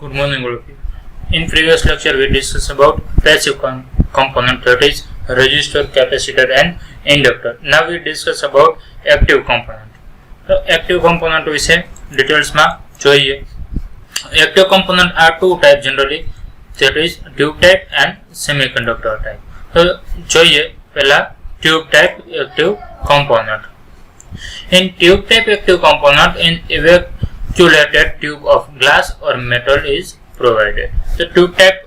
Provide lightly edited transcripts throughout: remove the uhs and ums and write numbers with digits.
Good morning, all of you. In previous lecture, we discussed about passive component, that is resistor, capacitor, and inductor. Now we discuss about active component. So active component વિશે details જોઈએ. Active component are two types generally, that is tube type and semiconductor type. So જોઈએ પહેલા tube type active component. In tube type active component, an evacuated tube of glass or metal is provided. So tube type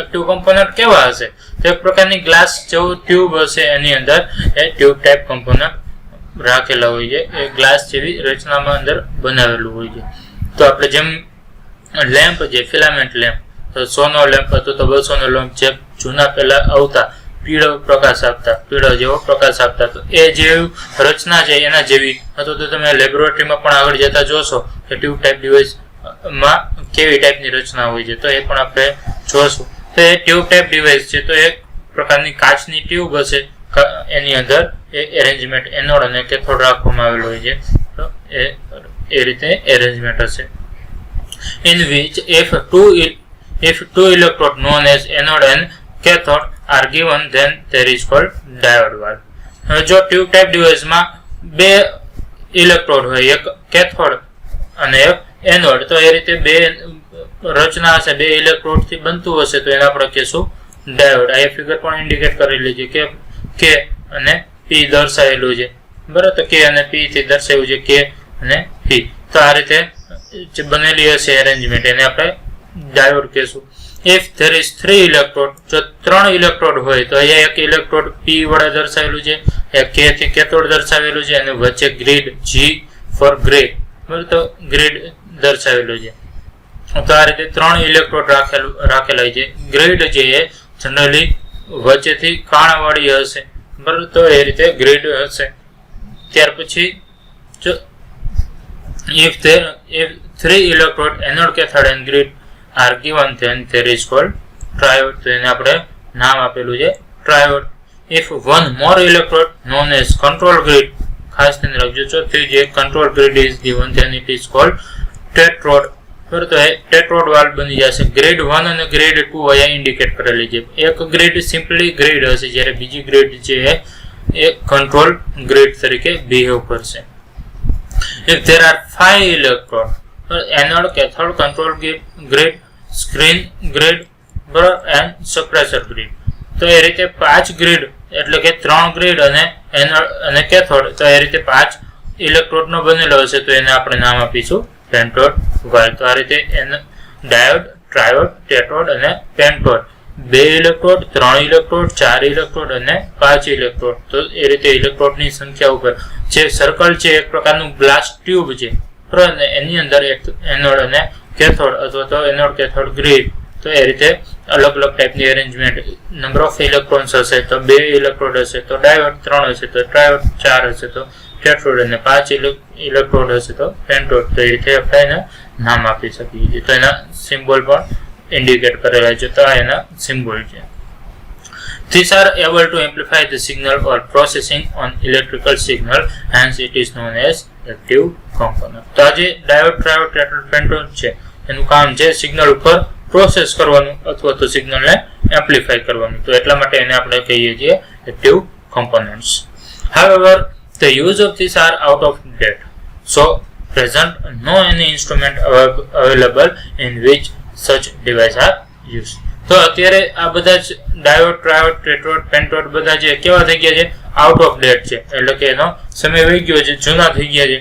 active component કેવા હશે? તો એક પ્રકારની glass જેવું tube હશે, એની અંદર એ ટ્યુબ ટાઈપ કોમ્પોનન્ટ રાખેલા હોય છે, એ ગ્લાસ જેવી રચનામાં અંદર બનાવેલું હોય છે. તો આપણે જેમ લેમ્પ છે, ફિલામેન્ટ લેમ્પ, તો 100 નો લેમ્પ હતો તો 200 નો લેમ્પ, જે જૂના પહેલા આવતા પીળો પ્રકાશ આપતા, પીળો જેવો પ્રકાશ આપતા, તો એ જે રચના છે એના જેવી. અથવા તો તમે લેબોરેટરીમાં પણ આગળ જતા જોશો કે ટ્યુબ ટાઈપ ડિવાઇસમાં કેવી ટાઈપની રચના હોય છે, તો એ પણ આપણે જોશું. તો એ ટ્યુબ ટાઈપ ડિવાઇસ છે, તો એક પ્રકારની કાચની ટ્યુબ હશે, એની અંદર એ એરેન્જમેન્ટ એનોડ અને કેથોડ રાખવામાં આવેલો હોય છે. તો એ રીતે એરેન્જમેન્ટ હશે. In which if two electrode known as anode and cathode are given, then there is called diode valve. હવે જો ટ્યુબ ટાઈપ ડિવાઇસમાં બે ઇલેક્ટ્રોડ હોય, એક કેથોડ અને એક એનોડ, તો એ રીતે બે રચના હશે, બે ઇલેક્ટ્રોડ થી બનતું હશે, તો એને આપણે કહેશું ડાયોડ. આ ફિગર પણ ઇન્ડિકેટ કરેલી છે કે કે અને પી દર્શાવેલું છે, બરાબર. તો કે અને પી થી દર્શાવ્યું છે કે અને પી. તો આ રીતે જે બનેલી હશે એરેન્જમેન્ટ, એને આપણે ડાયોડ કહેશું. If there is 3 electrode, જો 3 ઇલેક્ટ્રોડ હોય તો અહીંયા એક ઇલેક્ટ્રોડ P વડે દર્શાવેલું છે, એક K થી કેથોડ દર્શાવેલું છે, અને વચ્ચે ગ્રીડ G ફોર ગ્રે, બરાબર. તો ગ્રીડ દર્શાવેલું છે. તો આ રીતે 3 ઇલેક્ટ્રોડ રાખેલા છે. ગ્રીડ જે એ જનરલી વચ્ચેથી કાણાવાળી હશે, બરાબર. તો એ રીતે ગ્રીડ હશે. ત્યાર પછી જો if 3 electrode anode, cathode and grid are given, then there is called triode. તો એને આપણે નામ આપેલું છે triode. If one more electrode known as control grid, ખાસ ધ્યાન રાખજો, ચોથી જે control grid is given, then it is called tetrode. બરાબર. તો એ tetrode valve બની જશે. ગ્રેડ 1 અને ગ્રેડ 2 અહીંયા ઇન્ડિકેટ કરેલી છે. એક ગ્રેડ સિમ્પલી ગ્રેડ હશે, જ્યારે બીજી ગ્રેડ છે એ કંટ્રોલ ગ્રેડ તરીકે બિહેવ કરશે. If there are 5 electrodes, anode, cathode, control grid, screen grid, and suppressor grid, તો એ રીતે 5 ગ્રીડ, એટલે કે 3 ગ્રીડ અને એનોડ અને કેથોડ, તો એ રીતે 5 ઇલેક્ટ્રોડ નો બનેલો હશે, તો એને આપણે નામ આપીશું પેન્ટોડ વાલ્વ. તો આ રીતે ડાયોડ, ટ્રાયોડ, ટેટ્રોડ અને પેન્ટોડ. 2 ઇલેક્ટ્રોડ, 3 ઇલેક્ટ્રોડ, 4 ઇલેક્ટ્રોડ અને 5 ઇલેક્ટ્રોડ. તો એ રીતે ઇલેક્ટ્રોડની સંખ્યા ઉપર જે સર્કલ છે, એક પ્રકારનું ગ્લાસ ટ્યુબ છે, બરાબર. એની અંદર એક એનોડ અને કેથોડ અથવા તો એનોડ કેથોડ ગ્રીડ. તો એ રીતે અલગ અલગ ટાઈપની એરેન્જમેન્ટ. નંબર ઓફ ઇલેક્ટ્રોન્સ હશે તો 2 ઇલેક્ટ્રોડ હશે તો ડાયોડ, 3 હશે તો ટ્રાયોડ, 4 હશે તો ટેટ્રોડ અને 5 ઇલેક્ટ્રોડ હશે તો પેન્ટોડ. તો એ રીતે આપણે એને નામ આપી શકીએ છીએ. તો એના સિમ્બોલ પણ ઇન્ડિકેટ કરેલા છે. તો આ એના સિમ્બોલ છે. These are able to amplify the signal or processing on electrical signal, hence it is known as active component. તો આ જે ડાયોડ, ટ્રાયોડ, ટેટ્રોડ, પેન્ટોડ છે, એનું કામ છે સિગ્નલ ઉપર પ્રોસેસ કરવાનું અથવા તો સિગ્નલને એમ્પ્લિફાય કરવાનું. તો એટલા માટે એને આપણે કહીએ છીએ active components. However, the use of these are out of date, so present no any instrument available in which such device are used. તો અત્યારે આ બધા જ ડાયોડ, ટ્રાયોડ, ટેટ્રોડ, પેન્ટોડ બધા જે કેવા થઈ ગયા છે, આઉટ ઓફ ડેટ છે, એટલે કે એનો સમય વહી ગયો છે, જૂના થઈ ગયા છે.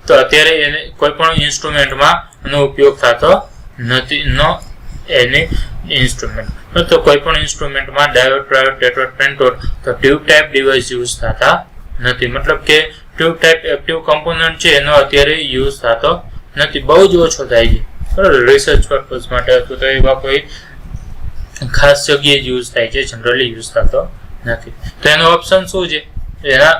તો અત્યારે એને કોઈ પણ ઇન્સ્ટ્રુમેન્ટમાં એનો ઉપયોગ થતો નથી. એની ઇન્સ્ટ્રુમેન્ટ તો કોઈ પણ ઇન્સ્ટ્રુમેન્ટમાં ડાયોડ, ટ્રાયોડ, ટેટ્રોડ, પેન્ટોડ તો ટ્યુબ ટાઈપ ડિવાઇસ યુઝ થતા નથી. મતલબ કે ટ્યુબ ટાઈપ એક્ટિવ કમ્પોનન્ટ છે એનો અત્યારે યુઝ થતો નથી, બહુ જ ઓછો થાય છે, બરાબર. રિસર્ચ પર્પઝ માટે અથવા તો એવા કોઈ ખાસ જગ્યાએ યુઝ થાય છે, જનરલી યુઝ થતો નથી. તો એનો ઓપ્શન શું છે? એના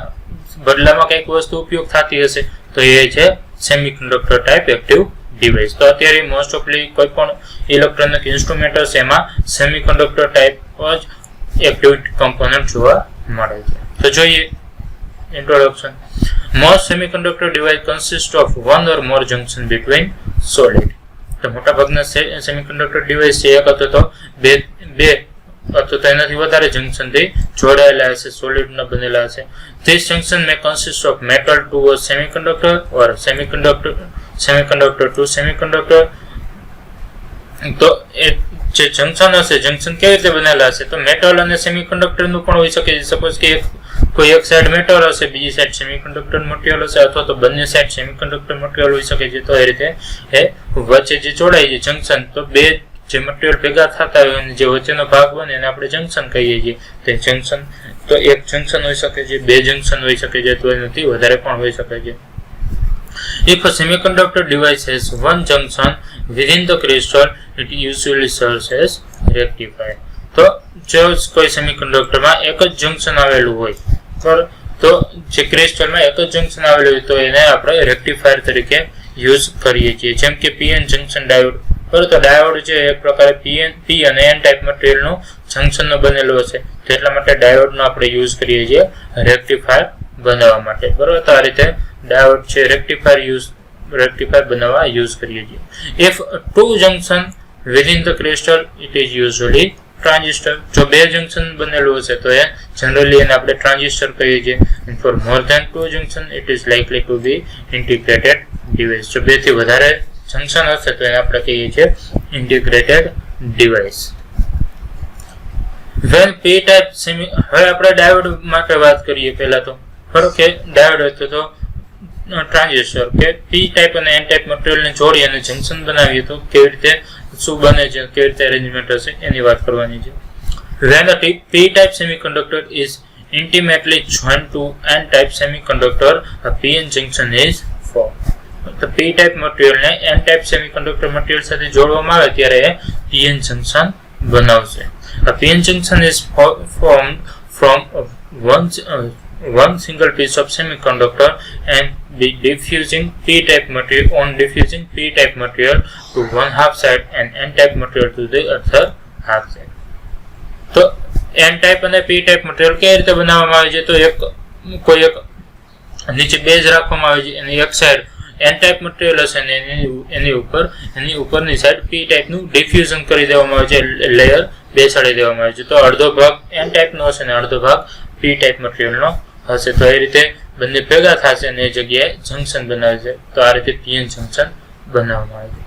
બદલામાં કંઈક વસ્તુ ઉપયોગ થતી હશે, તો એ છે સેમિકન્ડક્ટર ટાઈપ એક્ટિવ ડિવાઇસ. તો અત્યારે મોસ્ટ ઓફલી કોઈ પણ ઇલેક્ટ્રોનિક ઇન્સ્ટ્રુમેન્ટ હશે એમાં સેમિકન્ડક્ટર ટાઈપ જ એક્ટિવ કમ્પોનન્ટ જોવા મળે છે. તો જોઈએ introduction. Most semiconductor device consist of one or more junction between solid. તો મોટાભાગના સેમિકન્ડક્ટર ડિવાઇસ છે એક અથવા તો બે અથવા તો એનાથી વધારે જંક્શનથી જોડાયેલા હશે, સોલિડના બનેલા હશે. This junction may consist of metal to a semiconductor or semiconductor to semiconductor. તો એ જે જંક્શન હશે, જંક્શન કેવી રીતે બનેલા હશે? તો મેટલ અને સેમિકન્ડક્ટર નું પણ હોઈ શકે છે. સપોઝ કે કોઈ એક સાઈડ મેટલ હશે, બીજી સાઈડ સેમિકન્ડક્ટર મટીરિયલ હશે, અથવા તો બંને સાઈડ સેમિકન્ડક્ટર મટીરિયલ હોઈ શકે છે. તો એ રીતે એ વચ્ચે જે જોડાય છે જંક્શન, તો બે જે મટીરિયલ ભેગા થતા હોય અને જે વચ્ચેનો ભાગ બને એને આપણે જંક્શન કહીએ છીએ. તે જંક્શન તો એક જંક્શન હોઈ શકે છે, બે જંક્શન હોઈ શકે છે, તો એનાથી વધારે પણ હોઈ શકે છે. If a semiconductor device has one junction within the crystal, it usually serves as rectifier. તો જો કોઈ સેમિકન્ડક્ટરમાં એક જ જંક્શન આવેલું હોય, તો જે ક્રિસ્ટલમાં એક જ જંક્શન આવેલું હોય તો એને આપણે રેક્ટિફાયર તરીકે યુઝ કરીએ છીએ. જેમ કે પીએન જંક્શન ડાયોડ. બરાબર, તો ડાયોડ છે એક પ્રકારે પી અને એન ટાઈપ મટીરિયલનું જંક્શનનો બનેલો હશે, તો એટલા માટે ડાયોડનો આપણે યુઝ કરીએ છીએ રેક્ટિફાયર બનાવવા માટે. બરાબર, તો આ રીતે ડાયોડ છે રેક્ટિફાયર બનાવવા યુઝ કરીએ છીએ. If two junction within the crystal, it is usually transistor. જો બે જંક્શન બનેલું હશે તો એ જનરલી એને આપણે ટ્રાન્ઝિસ્ટર કહીએ છીએ. And for more than two junction, it is likely to be integrated device. જો બે થી વધારે જંક્શન હશે તો એને આપણે કહીએ છીએ integrated device. When p type હવે આપણે ડાયોડ માટે વાત કરીએ. પહેલા તો ખરો કે ડાયોડ હતો તો ટ્રાન્ઝિસ્ટર કે પી ટાઈપ અને એન ટાઈપ મટીરિયલને જોડી અને જંક્શન બનાવીએ તો કેવી રીતે શું બને છે, કેવી રીતે અરેન્જમેન્ટ હશે એની વાત કરવાની છે. When a p-type semiconductor is intimately joined to n-type semiconductor, a p-n junction is formed. તો p-type મટીરિયલને n-type semiconductor મટીરિયલ સાથે જોડવામાં આવે ત્યારે એ p-n જંક્શન બનાવશે. A p-n junction is formed from one single piece of semiconductor and be diffusing p-type material to one half side and n-type material to the other half side. તો n-type અને p-type material કેવી રીતે બનાવવામાં આવે છે? તો કોઈ એક નીચે બેઝ રાખવામાં આવે છે, એની એક સાઈડ n-type મટીરિયલ હશે અને એની ઉપરની સાઈડ p-type નું ડિફ્યુઝન કરી દેવામાં આવે છે, લેયર બેસાડી દેવામાં આવે છે. તો અડધો ભાગ n-type નો હશે અને અડધો ભાગ p-type મટીરિયલ નો હશે. તો એ રીતે બંને ભેગા થશે અને એ જગ્યાએ જંક્શન બનાવે છે. તો આ રીતે પીએન જંક્શન બનાવવામાં આવે છે.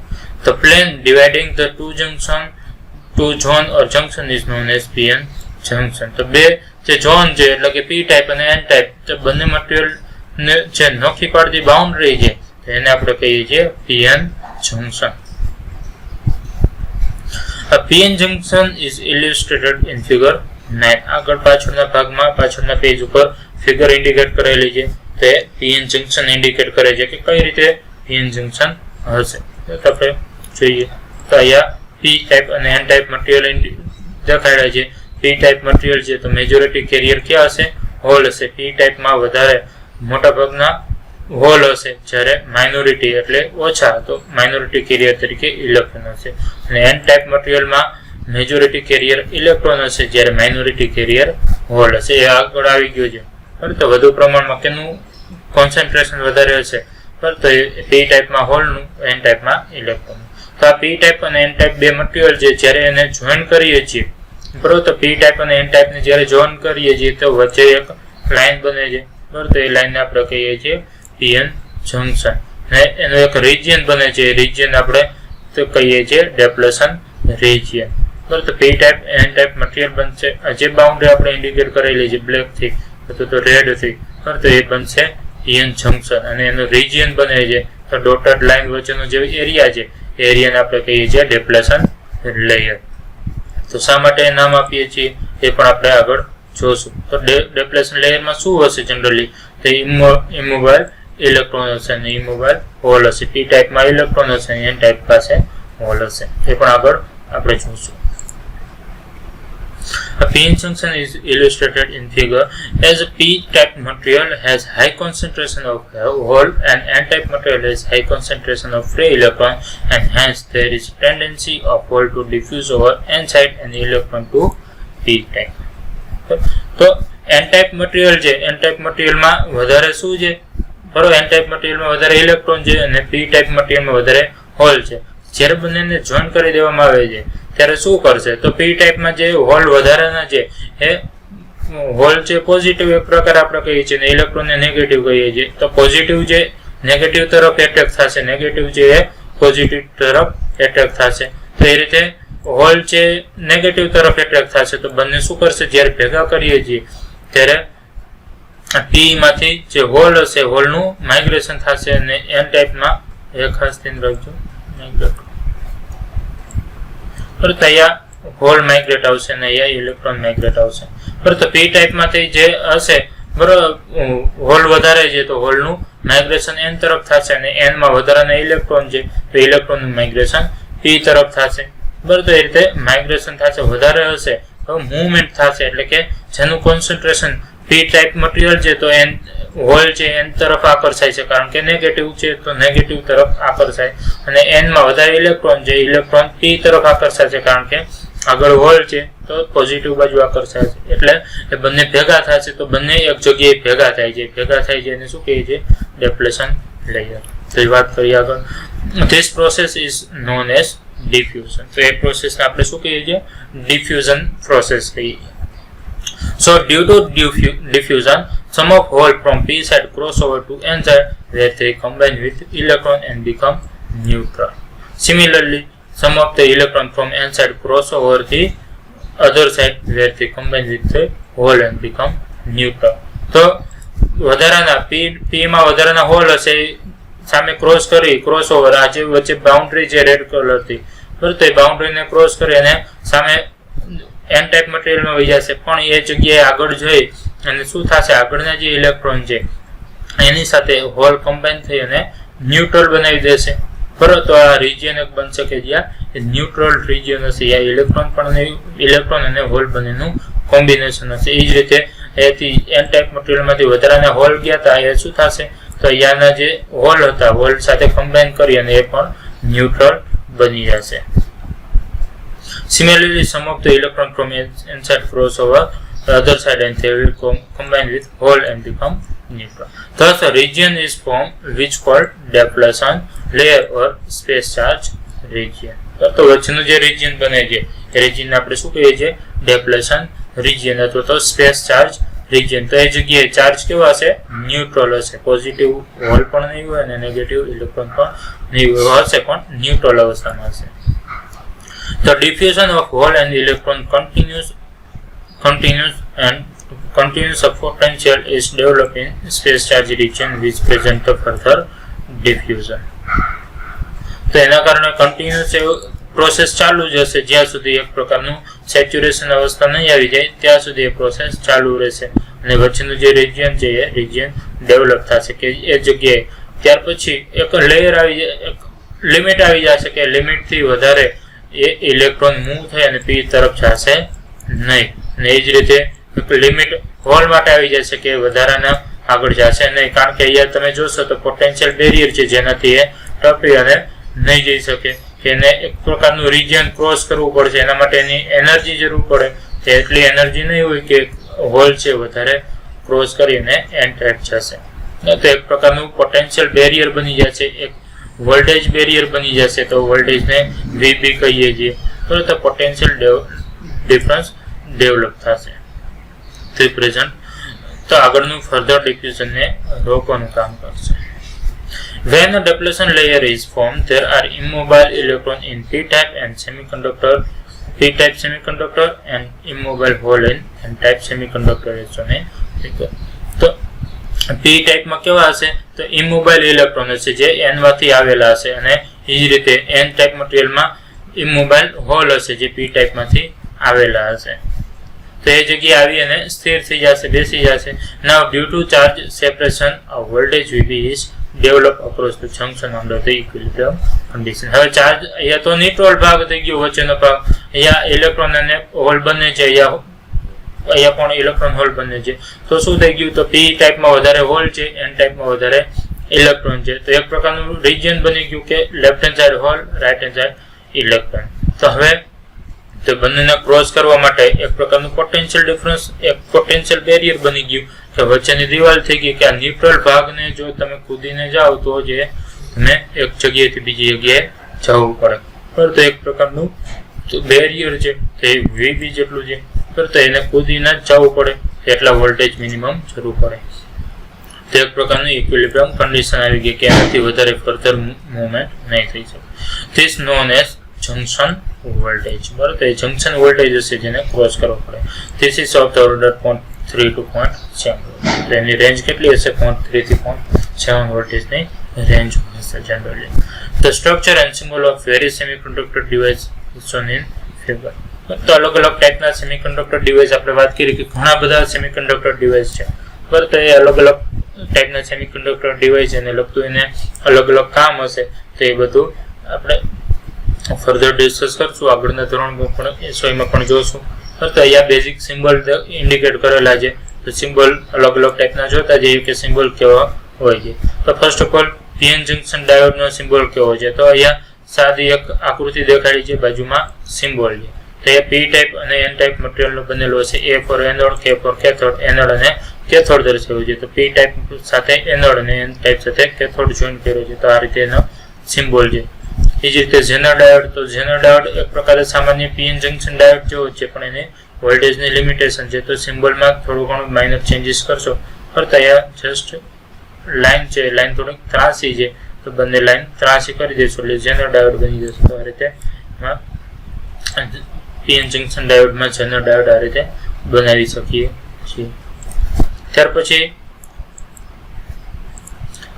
The plane dividing the two zone or junction is known as PN junction. તો બે જે ઝોન છે એટલે કે પી ટાઈપ અને એન ટાઈપ, તો બંને મટીરિયલ ને જે નોખી પાડતી બાઉન્ડ્રી છે તો એને આપણે કહીએ છીએ PN junction. A PN junction is illustrated in figure 9. આગળ પાછળના ભાગમાં પાછળના પેજ ઉપર ફિગર ઇન્ડિકેટ કરેલી છે. તે પીએન જંક્શન ઇન્ડિકેટ કરે છે કે કઈ રીતે પીએન જંક્શન હશે. તો આપણે જોઈએ તો અહીંયા પી ટાઈપ અને એન ટાઈપ મટીરિયલ દેખાડ્યા છે. પી ટાઈપ મટીરિયલ છે તો મેજોરિટી કેરિયર ક્યાં હશે? હોલ હશે. પી ટાઈપમાં વધારે મોટા ભાગના હોલ હશે, જ્યારે માઇનોરિટી એટલે ઓછા તો માઇનોરિટી કેરિયર તરીકે ઇલેક્ટ્રોન હશે. અને એન ટાઈપ મટીરિયલમાં મેજોરિટી કેરિયર ઇલેક્ટ્રોન હશે, જ્યારે માઇનોરિટી કેરિયર હોલ હશે. એ આગળ આવી ગયું છે. તો વધુ પ્રમાણમાં કેનું કોન્સન્ટ્રેશન વધારે હશે? તો પી ટાઈપમાં હોલનું, એન ટાઈપમાં ઇલેક્ટ્રોન. તો આ પી ટાઈપ અને એન ટાઈપ બે મટીરિયલ છે, જ્યારે એને જોઈન કરીએ છીએ બરોબર, તો પી ટાઈપ અને એન ટાઈપને જ્યારે જોઈન કરીએ છીએ તો વચ્ચે એક લાઈન બને છે બરોબર. તો એ લાઈનને આપણે કહીએ છીએ પીએન જંક્શન. અને એનો એક રિજિયન બને છે, એ રિજિયન આપણે તો કહીએ છીએ ડેપ્લેશન રિજિયન બરોબર. તો P type N type material બનશે. જે બાઉન્ડ્રી આપણે ઇન્ડિકેટ કરેલી છે બ્લેક થી તો રેડ થી બરોબર, તો એ બનશે પીએન જંક્શન. અને એનો રિજિયન બને છે તો ડોટેડ લાઈન વચ્ચેનો જે એરિયા છે એ એરિયાને આપણે કહીએ છીએ ડેપ્લેશન લેયર. તો શા માટે નામ આપીએ છીએ એ પણ આપણે આગળ જોશું. તો ડેપ્લેશન લેયરમાં શું હશે? જનરલી તો ઇમોબાઇલ ઇલેક્ટ્રોન હશે અને ઇમોબાઇલ હોલ હશે. પી ટાઈપમાં ઇલેક્ટ્રોન હશે અને એન ટાઈપ પાસે હોલ હશે. એ પણ આગળ આપણે જોશું. A PN junction is illustrated in figure as a p-type material has high concentration of hole and n-type material has high concentration of free electron, and hence there is tendency of hole to diffuse over n side and electron to p-type. તો n-type material છે, n-type materialમાં વધારે શું છે બરોબર? n-type materialમાં વધારે electron છે અને p-type materialમાં વધારે હોલ છે. જ્યારે બંનેને જોઈન કરી દેવામાં આવે છે ત્યારે શું કરશે તો પી ટાઈપમાં જે હોલ વધારાના છે એ હોલ છે પોઝિટિવ એક પ્રકાર આપણે કહીએ છીએ ને ઇલેક્ટ્રોનને નેગેટિવ કહીએ છીએ. તો પોઝિટિવ જે નેગેટિવ તરફ એટ્રેક થશે, નેગેટિવ જે એ પોઝિટિવ તરફ એટ્રેક થશે. તો એ રીતે હોલ છે નેગેટિવ તરફ એટ્રેક થશે. તો બંને શું કરશે જ્યારે ભેગા કરીએ છીએ ત્યારે પી માંથી જે હોલ હશે હોલનું માઇગ્રેશન થશે અને એન ટાઈપમાં એ ખાસ ધ્યાન રાખજો પરંતુ અહીંયા હોલ માઇગ્રેટ આવશે અને અહીંયા ઇલેક્ટ્રોન માઇગ્રેટ આવશે. પરંતુ પી ટાઈપમાંથી જે હશે બરોબર હોલ વધારે છે તો હોલનું માઇગ્રેશન એન તરફ થશે અને એનમાં વધારાના ઇલેક્ટ્રોન છે તો ઇલેક્ટ્રોનનું માઇગ્રેશન પી તરફ થશે. બરોબર તો એ રીતે માઇગ્રેશન થશે, વધારે હશે તો મૂવમેન્ટ થશે એટલે કે જેનું કોન્સન્ટ્રેશન પી ટાઈપ મટીરિયલ છે તો એન હોલ છે એન તરફ આકર્ષાય છે કારણ કે નેગેટિવ છે તો નેગેટિવ તરફ આકર્ષાય અને એનમાં વધારે ઇલેક્ટ્રોન છે ઇલેક્ટ્રોન પી તરફ આકર્ષાય છે કારણ કે આગળ હોલ છે તો પોઝિટિવ બાજુ આકર્ષાય છે. એટલે એ બંને ભેગા થશે તો બંને એક જગ્યાએ ભેગા થાય છે. ભેગા થાય છે એને શું કહીએ છીએ ડેપ્લેશન લેયર. તો એ વાત કરીએ આગળ. This process is known as diffusion. તો એ પ્રોસેસને આપણે શું કહીએ છીએ ડિફ્યુઝન પ્રોસેસ કહીએ. So due to diffusion, some of hole from p side cross over to n side where they combine with electron and become neutral. Similarly, some of the electron from n side cross over the other side where they combine with the hole and become neutral. તો વધારાના p માં વધારાના hall હશે સામે cross over આ જે વચ્ચે boundary છે રેડ કલરથી બરાબર તો એ બાઉન્ડ્રીને ક્રોસ કરી અને સામે એન ટાઈપ મટીરિયલમાં વહી જશે પણ એ જગ્યાએ આગળ જઈ અને શું થશે આગળના જે ઇલેક્ટ્રોન છે એની સાથે હોલ કમ્બાઈન થઈ અને ન્યુટ્રલ બનાવી દેશે. બરાબર તો આ રિજિયન એક બનશે કે જ્યાં ન્યુટ્રલ રિજિયન હશે જ્યાં ઇલેક્ટ્રોન અને હોલ બંનેનું કોમ્બિનેશન હશે. એ જ રીતે એથી એન ટાઈપ મટીરિયલમાંથી વધારાના હોલ ગયા હતા એ શું થશે તો અહીંયાના જે હોલ હતા હોલ સાથે કમ્બાઈન કરી અને એ પણ ન્યુટ્રલ બની જશે. Similarly, some of the electron from inside cross over the other side and they will combine with hole and become neutral. Thus, a region is formed which called depletion layer or space charge region. તો વચ્ચેનું જે region બને છે એ region આપણે શું કહીએ છીએ depletion region અથવા તો space charge region. તો એ જગ્યાએ ચાર્જ કેવા હશે ન્યુટ્રલ હશે, પોઝિટિવ હોલ પણ નહીં હોય અને નેગેટિવ ઇલેક્ટ્રોન પણ નહીં હશે પણ ન્યુટ્રલ અવસ્થામાં હશે. The diffusion of hole and electron continuous potential is developed in space charge region which present the further diffusion. તો એના કારણે કન્ટિન્યુઅસ પ્રોસેસ ચાલુ જ હશે જ્યાં સુધી એક પ્રકારનું સેચ્યુરેશન અવસ્થા નહીં આવી જાય ત્યાં સુધી એ પ્રોસેસ ચાલુ રહેશે અને વચ્ચેનું જે રિજિયન છે એ રિજિયન ડેવલપ થશે કે એ જગ્યાએ ત્યાર પછી એક લેયર આવી જાય, એક લિમિટ આવી જશે કે લિમિટથી વધારે એ ઇલેક્ટ્રોન મૂવ થઈ અને પી તરફ જશે નહીં અને એ જ રીતે લિમિટ હોલ માટે આવી જશે કે વધારાના આગળ જશે નહીં કારણ કે અહીંયા તમે જોશો તો પોટેન્શિયલ બેરિયર છે જેનાથી એ ટપી અને નહીં જઈ શકે કે એને એક પ્રકારનું રિજિયન ક્રોસ કરવું પડશે એના માટે એની એનર્જી જરૂર પડે તો એટલી એનર્જી નહીં હોય કે હોલ છે વધારે ક્રોસ કરીને એન ટાઈપ જશે તો એક પ્રકારનું પોટેન્શિયલ બેરિયર બની જશે, એક વોલ્ટેજ બેરિયર બની જશે તો વોલ્ટેજને વીબી કહીએ છીએ તો પોટેન્શિયલ ડિફરન્સ ડેવલપ થશે પ્રેઝન્ટ તો આગળનું ફર્ધર ડિફ્યુઝનને રોકવાનું કામ કરશે. When a depletion layer is formed, there are immobile electrons in p-type and p-type semiconductor and immobile hole in n-type semiconductor. તો પી ટાઈપમાં કેવા હશે તો ઇમોબાઇલ ઇલેક્ટ્રોન હશે જે એન માંથી આવેલા હશે અને એ જ રીતે એન ટાઈપ મટીરિયલમાં ઇમોબાઇલ હોલ હશે જે પી ટાઈપમાંથી આવેલા હશે. તો એ જગ્યાએ આવી અને સ્થિર થઈ જશે, બેસી જશે. Now due to charge separation voltage VB is develop across the junction under the equilibrium condition. હવે ચાર્જ અહીંયા તો ન્યુટ્રલ ભાગ થઈ ગયો વચ્ચેનો ભાગ, અહીંયા ઇલેક્ટ્રોન અને હોલ બંને છે, અહીંયા પણ ઇલેક્ટ્રોન હોલ બને છે તો શું થઈ ગયું તો પી ટાઈપમાં વધારે હોલ છે એન ટાઈપમાં વધારે ઇલેક્ટ્રોન છે તો એક પ્રકારનું રિજિયન બની ગયું કે left hand side hole right hand side electron. તો હવે તો બંનેને ક્રોસ કરવા માટે એક પ્રકારનું પોટેન્શિયલ ડિફરન્સ, એક પોટેન્શિયલ બેરિયર બની ગયું કે વચ્ચેની દિવાલ થઈ ગઈ કે આ ન્યુટ્રલ ભાગને જો તમે કૂદીને જાઓ તો જે તમે એક જગ્યાએથી બીજી જગ્યાએ જવું પડે. બરાબર, તો એક પ્રકારનું બેરિયર છે તે વીબી જેટલું છે, બરાબર, તો એને કૂદીને જ જવું પડે એટલા વોલ્ટેજ મિનિમમ જરૂર પડે. તો એક પ્રકારનું ઇક્વિલિબ્રિયમ કન્ડિશન આવી ગઈ કે એનાથી વધારે ફર્ધર મૂવમેન્ટ નહીં થઈ શકે. This known as junction voltage. બરાબર, તો એ જંક્શન વોલ્ટેજ હશે જેને ક્રોસ કરવો પડે. This ease of the order 0.3 to 0.7. તો એની રેન્જ કેટલી હશે? 0.3 થી 0.7 વોલ્ટેજની રેન્જ હશે generally. The structure and symbol of various semiconductor device is shown in figure. તો અલગ અલગ ટાઈપના સેમિકન્ડક્ટર ડિવાઇસ આપણે વાત કરી કે ઘણા બધા સેમિકન્ડક્ટર ડિવાઇસ છે. બરાબર, તો એ અલગ અલગ ટાઈપના સેમિકન્ડક્ટર ડિવાઇસ એને લગતું એને અલગ અલગ કામ હશે. તો એ બધું આપણે ફર્ધર ડિસ્કસ કરશું, આગળના ધોરણમાં પણ SOI માં પણ જોશું. તો અહીંયા બેઝિક સિમ્બલ ઇન્ડિકેટ કરેલા છે. તો સિમ્બલ અલગ અલગ ટાઈપના જોતા જઈએ કે સિમ્બલ કેવા હોય છે. તો first of all PN junction ડાયોડનો સિમ્બોલ કેવો છે? તો અહીંયા સાદી એક આકૃતિ દેખાડી છે, બાજુમાં સિમ્બોલ છે. તો એ P ટાઈપ અને N ટાઈપ મટીરિયલનો બનેલો છે. A for anode, K for cathode, anode અને કેથોડ દર્શાવ્યું છે. તો P ટાઈપ સાથે એનોડ અને N ટાઈપ સાથે કેથોડ જોઈન્ટ કર્યો છે. તો આ રીતે એનો સિમ્બોલ છે. એ જ રીતે ઝેનર ડાયોડ. તો ઝેનર ડાયોડ એક પ્રકારે સામાન્ય PN જંક્શન ડાયોડ જેવો છે, પણ એને વોલ્ટેજની લિમિટેશન છે. તો સિમ્બોલમાં થોડું ઘણું માઇનર ચેન્જીસ કરશો. કરતા અહીંયા જસ્ટ લાઈન છે, લાઈન થોડીક ત્રાસી છે, તો બંને લાઈન ત્રાસી કરી દેશો એટલે ઝેનર ડાયોડ બની જશે. તો આ રીતે PN જંક્શન ડાયોડમાં ઝેનર ડાયોડ આ રીતે બનાવી શકીએ છીએ. ત્યાર પછી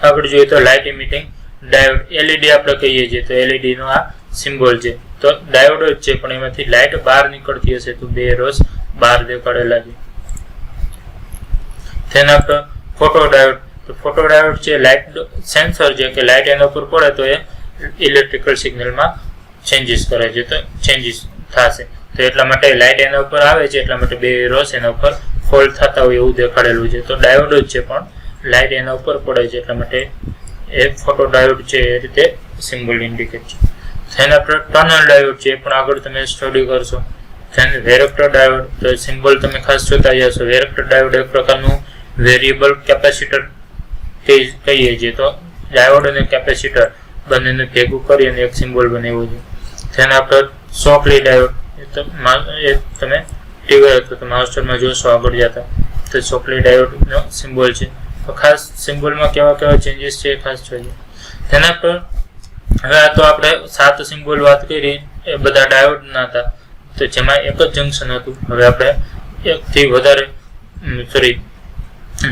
આગળ જોઈએ તો લાઇટ ઇમિટિંગ ડાયોડ, LED આપણે કહીએ છીએ. તો LED નો આ સિમ્બોલ છે. તો ડાયોડ જ છે, પણ એમાંથી લાઇટ બહાર નીકળતી હશે. તો બે રોઝ બહાર દેખાડેલા છે. તેના પર ફોટો ડાયોડ. તો ફોટો ડાયોડ છે લાઇટ સેન્સર છે કે લાઇટ એના ઉપર પડે તો એ ઇલેક્ટ્રિકલ સિગ્નલમાં ચેન્જીસ કરે છે. તો ચેન્જીસ થશે. તો એટલા માટે લાઇટ એના ઉપર આવે છે, એટલા માટે બે રોઝ એના ઉપર ફોલ થતા હોય એવું દેખાડેલું છે. તો ડાયોડ જ છે, પણ લાઇટ એના ઉપર પડે છે, એટલા માટે એ ફોટો ડાયોડ છે. એ રીતે સિમ્બોલ ઇન્ડિકેટ છે. તેના પર ટનલ ડાયોડ છે, પણ આગળ તમે સ્ટડી કરશો. વેરેક્ટર ડાયોડ. તો સિમ્બોલ તમે ખાસ જોતા જશો. વેરેક્ટર ડાયોડ એક પ્રકારનું વેરિયેબલ કેપેસિટર કહીએ છીએ. તો ડાયોડ અને કેપેસિટર બંનેને ભેગું કરી અને એક સિમ્બોલ બનાવ્યું છે. તેના પર શોકલી ડાયોડ. એ તમે ટીવી હતો તો માસ્ટરમાં જોશો આગળ જતા. તો શોકલી ડાયોડનો સિમ્બોલ છે. તો ખાસ સિમ્બોલમાં કેવા કેવા ચેન્જીસ છે એ ખાસ જોઈએ. તેના પર હવે આ તો આપણે 7 સિમ્બોલ વાત કરી, એ બધા ડાયોડના હતા. તો જેમાં એક જ જંક્શન હતું. હવે આપણે એકથી વધારે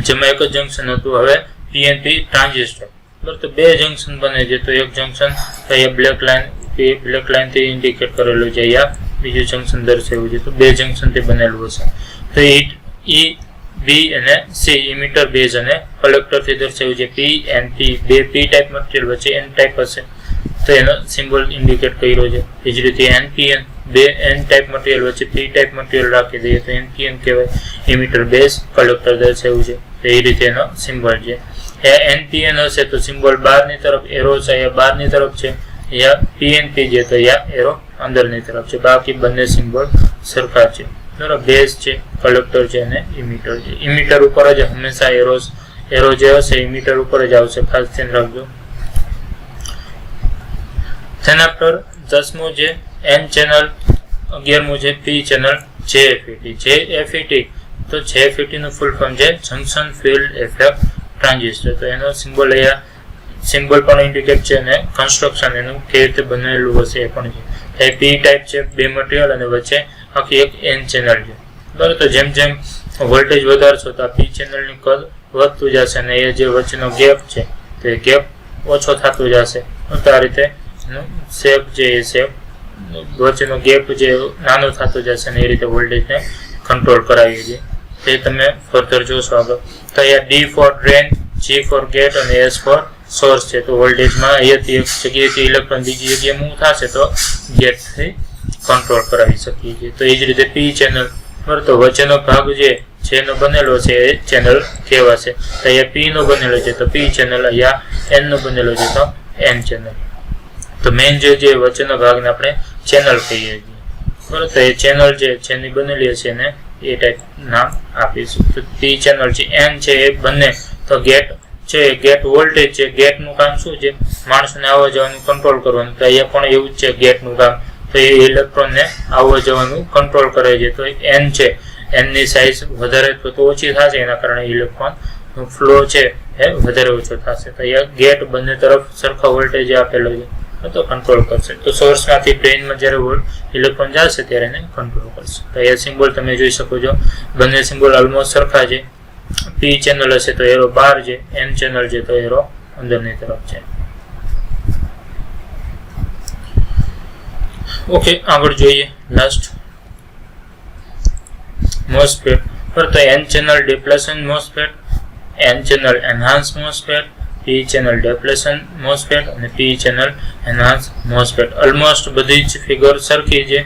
જેમાં એક જ જંક્શન હતું. હવે PNP ટ્રાન્ઝિસ્ટર. બરાબર, તો બે જંક્શન બને છે. તો એક જંક્શન તો અહીંયા બ્લેક લાઇનથી ઇન્ડિકેટ કરેલું છે, અહીંયા બીજું જંક્શન દર્શાવ્યું છે. તો બે જંક્શનથી બનેલું હશે. તો E, B અને C ઇમિટર બેઝ અને કલેક્ટરથી દર્શાવ્યું છે. P and P બે P ટાઈપ મટીરિયલ વચ્ચે N ટાઈપ હશે. તો એનો સિમ્બોલ ઇન્ડિકેટ કર્યો છે. એ જ રીતે NPN બે N ટાઈપ મટીરિયલ વચ્ચે P ટાઈપ મટીરિયલ રાખી દઈએ તો NPN કહેવાય. ઇમિટર બેઝ કલેક્ટર દર્શાવ્યું છે. તો એ રીતે એનો સિમ્બોલ છે. એ NPN હશે તો સિમ્બોલ બહારની તરફ એરો છે, અહીંયા બહારની તરફ છે. અહીંયા PNP છે તો અહીંયા એરો અંદરની તરફ છે. બાકી બંને સિમ્બોલ સરખા છે. બરાબર, બેઝ છે, કલેક્ટર છે અને ઇમિટર છે. ઇમિટર ઉપર જ હંમેશા એરો જે હશે ઇમિટર ઉપર જ આવશે, ખાસ ધ્યાન રાખજો. તેના પર 10મું છે N ચેનલ, 11મું છે P ચેનલ JFET. તો JFET નું ફૂલ ફોર્મ છે જંક્શન ફિલ્ડ ઇફેક્ટ ટ્રાન્ઝિસ્ટર. તો એનો સિમ્બોલ અહીંયા સિમ્બોલ પણ ઇન્ડિકેટ છે અને કન્સ્ટ્રક્શન એનું કેવી રીતે બનેલું હશે એ પણ છે. એ P ટાઈપ છે, બે મટીરિયલ અને વચ્ચે આખી એક N ચેનલ છે. બરાબર, તો જેમ જેમ વોલ્ટેજ વધારશો તો આ P ચેનલની કદ વધતું જશે અને એ જે વચ્ચેનો ગેપ છે તો એ ગેપ ઓછો થતો જશે. તો આ રીતે શેપ છે એ શેપ વચ્ચેનો ગેપ જે નાનો થતો જશે અને એ રીતે વોલ્ટેજને કંટ્રોલ કરાવીએ છીએ. તે તમે ફર્ધર જોશો આગળ. તો અહીંયા D for drain, G for gate અને S ફોર સોર્સ છે. તો વોલ્ટેજમાં અહીંયાથી એક જગ્યાએથી ઇલેક્ટ્રોન બીજી જગ્યાએ મૂવ થશે તો ગેટથી કંટ્રોલ કરાવી શકીએ છીએ. તો એ જ રીતે P ચેનલ. બરાબર, તો વચ્ચેનો ભાગ જેનો બનેલો છે એ ચેનલ કહેવાશે. તો અહીંયા P નો બનેલો છે તો P ચેનલ, અહીંયા N નો બનેલો છે તો N ચેનલ. તો મેઇન જે વચ્ચેનો ભાગને આપણે ચેનલ કહીએ છીએ. બરાબર, તો એ ચેનલ જેની બનેલી હશે એને એ ટાઈપ નામ આપીશું. તો P ચેનલ છે, N છે એ બંને તો ગેટ છે ગેટ વોલ્ટેજ છે, ગેટનું કામ શું છે? માણસોને આવવા જવાનું કંટ્રોલ કરવાનું. તો અહીંયા પણ એવું જ છે ગેટનું કામ. તો એ ઇલેક્ટ્રોનને આવવા જવાનું કંટ્રોલ કરે છે. તો એન છે, એનની સાઇઝ વધારે તો ઓછી થશે, એના કારણે ઇલેક્ટ્રોન ફ્લો છે એ વધારે ઓછો થશે. તો અહીંયા ગેટ બંને તરફ સરખા વોલ્ટેજ આપેલો છે તો કંટ્રોલ કરશે. તો સોર્સમાંથી ડ્રેઇનમાં જ્યારે ઇલેક્ટ્રોન જશે ત્યારે એને કંટ્રોલ કરશે. તો અહીંયા સિમ્બોલ તમે જોઈ શકો છો, બંને સિમ્બોલ ઓલમોસ્ટ સરખા છે. પી ચેનલ હશે તો એરો બહાર છે, એન ચેનલ છે તો એરો અંદરની તરફ છે. ઓકે, આગળ જોઈએ લાસ્ટ MOSFET પર. તો N channel depletion MOSFET, N channel enhance MOSFET, P channel depletion MOSFET અને P channel enhance MOSFET. Almost બધી જ ફિગર સરખી છે,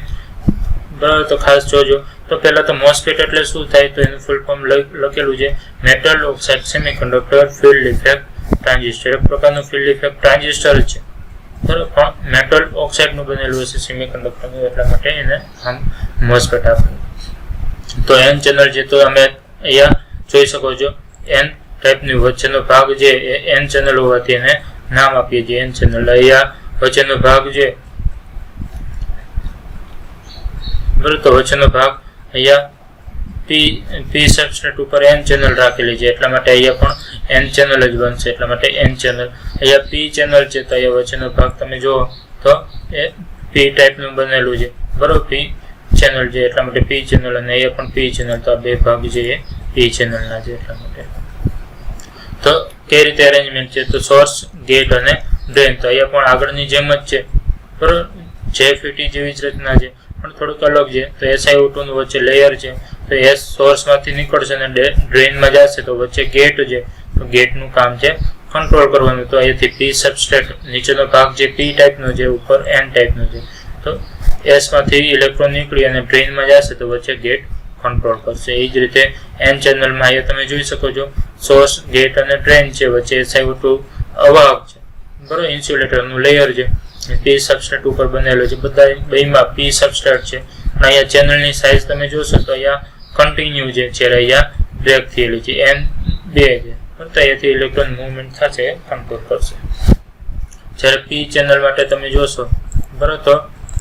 બરાબર. તો ખાસ જોજો. તો પહેલા તો MOSFET એટલે શું થાય? તો એનું ફૂલ ફોર્મ લખેલું છે metal oxide semiconductor field effect transistor. એક પ્રકારનું ફિલ્ડ ઇફેક્ટ ટ્રાન્ઝિસ્ટર છે, બરાબર, પણ મેટલ ઓક્સાઇડનું બનેલું હશે સેમિકન્ડક્ટરનું, એટલા માટે એને આમ MOSFET આપ્યું. તો એન ચેનલ છે તો અમે અહીંયા જોઈ શકો છો એન ટાઈપની વચ્ચેનો ભાગ છે એ એન ચેનલ હોવાથી એને નામ આપીએ છીએ એન ચેનલ. અહીંયા વચ્ચેનો ભાગ છે, બરાબર, તો વચ્ચેનો ભાગ અહીંયા પી સબસ્ટ્રેટ ઉપર એન ચેનલ રાખેલી છે, એટલા માટે અહીંયા પણ એન ચેનલ જ બનશે, એટલા માટે એન ચેનલ. અહીંયા પી ચેનલ છે તો અહીંયા વચ્ચેનો ભાગ તમે જુઓ તો એ પી ટાઈપનું બનેલું છે, બરાબર, પી ચેનલ છે એટલા માટે પી ચેનલ, અને અહીંયા પણ પી ચેનલ. તો આ બે ભાગ છે એ પી ચેનલના છે, એટલા માટે. તો કઈ રીતે અરેન્જમેન્ટ છે? તો સોર્સ, ગેટ અને ડ્રેન. તો અહીંયા પણ આગળની જેમ જ છે, બરાબર, JFET જેવી જ રચના છે પણ થોડુંક અલગ છે. તો SiO2 નું વચ્ચે લેયર છે, તો S સોર્સમાંથી નીકળશે અને ડ્રેઇનમાં જશે તો વચ્ચે ગેટ છે, તો ગેટનું કામ છે કંટ્રોલ કરવાનું. તો અહીંયાથી પી સબસ્ટ્રેટ નીચેનો ભાગ જે પી ટાઈપનો છે, ઉપર એન ટાઈપનો છે. તો S માંથી ઇલેક્ટ્રોન નીકળી અને ડ્રેઇનમાં જશે તો વચ્ચે ગેટ કંટ્રોલ કરશે. એ જ રીતે એન ચેનલમાં અહીંયા તમે જોઈ શકો છો સોર્સ, ગેટ અને ડ્રેઇન છે, વચ્ચે SiO2 અવાહક છે, બરાબર, ઇન્સ્યુલેટરનું લેયર છે, પી સબસ્ટ્રેટ ઉપર બનેલો છે. બધા બેમાં પી સબસ્ટ્રેટ છે. અને અહીંયા ચેનલની સાઇઝ તમે જોશો તો અહીંયા કન્ટિન્યુ છે, જ્યારે અહીંયા બ્રેક થયેલી છે, N2 છે. તો અહીંયાથી ઇલેક્ટ્રોન મૂવમેન્ટ થશે, કંટ્રોલ કરશે. જ્યારે પી ચેનલ માટે તમે જોશો, બરાબર, તો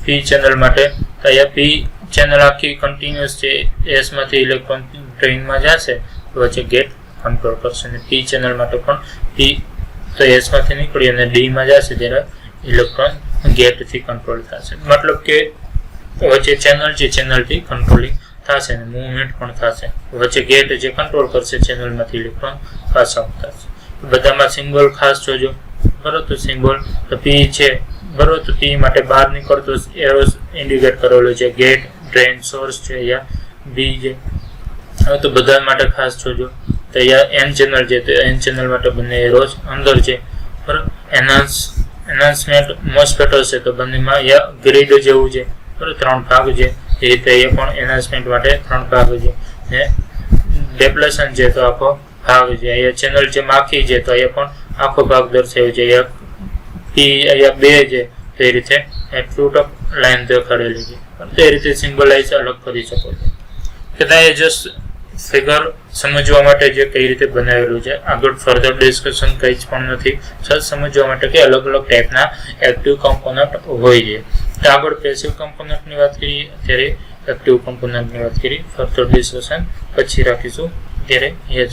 પી ચેનલ માટે તો અહીંયા પી ચેનલ આખી કન્ટિન્યુઅસ છે, એસ માંથી ઇલેક્ટ્રોન ડ્રેઇનમાં જશે તો વચ્ચે ગેટ કંટ્રોલ કરશે. અને પી ચેનલ માટે પણ પી તો એસ માંથી નીકળી અને ડી માં જશે ત્યારે ઇલેક્ટ્રોન ગેટથી કંટ્રોલ થશે. મતલબ કે વચ્ચે ચેનલ છે, ચેનલથી કંટ્રોલિંગ થશે અને મૂવમેન્ટ પણ થશે. વચ્ચે ગેટ જે કંટ્રોલ કરશે ચેનલમાંથી ઇલેક્ટ્રોન પાસ આઉટ થશે. બધામાં સિમ્બોલ ખાસ જોજો, બરોબર. તો સિમ્બોલ તો પી છે, બરોબર, તો પી માટે બહાર નીકળતો એરો ઇન્ડિકેટ કરેલો છે, ગેટ, ડ્રેઇન, સોર્સ છે, અહીંયા બી છે. હવે તો બધા માટે ખાસ જોજો. તો અહીંયા એન ચેનલ છે, તો એન ચેનલ માટે બંને એરોઝ અંદર છે, બરોબર. એન્હાન્સમેન્ટ MOSFET હશે તો બંનેમાં અહીંયા ગ્રીડ જેવું છે, બરોબર, 3 ભાગ છે. એ રીતે અહીંયા પણ એન્હાન્સમેન્ટ માટે 3 ભાગ છે. ને ડેપ્લેશન છે તો આખો ભાગ છે. અહીંયા ચેનલ જેમ આખી છે તો અહીંયા પણ આખો ભાગ દર્શાવ્યો છે. અહીંયા પી અહીંયા 2 છે, તો એ રીતે ટૂટક લાઈન દેખાડેલી છે. તો એ રીતે સિમ્બોલાઇઝ અલગ કરી શકો છો. કે ત્યાં જસ્ટ ફિગર સમજવા માટે જે કઈ રીતે બનાવેલું છે, આગળ ફર્ધર ડિસ્કશન કંઈ જ પણ નથી, સર સમજવા માટે કે અલગ અલગ ટાઈપના એક્ટિવ કમ્પોનન્ટ હોય છે. તો આગળ પેસિવ કમ્પોનન્ટની વાત કરીએ, અત્યારે એક્ટિવ કમ્પોનન્ટની વાત કરી. ફર્ધર ડિસ્કશન પછી રાખીશું, ત્યારે એ જ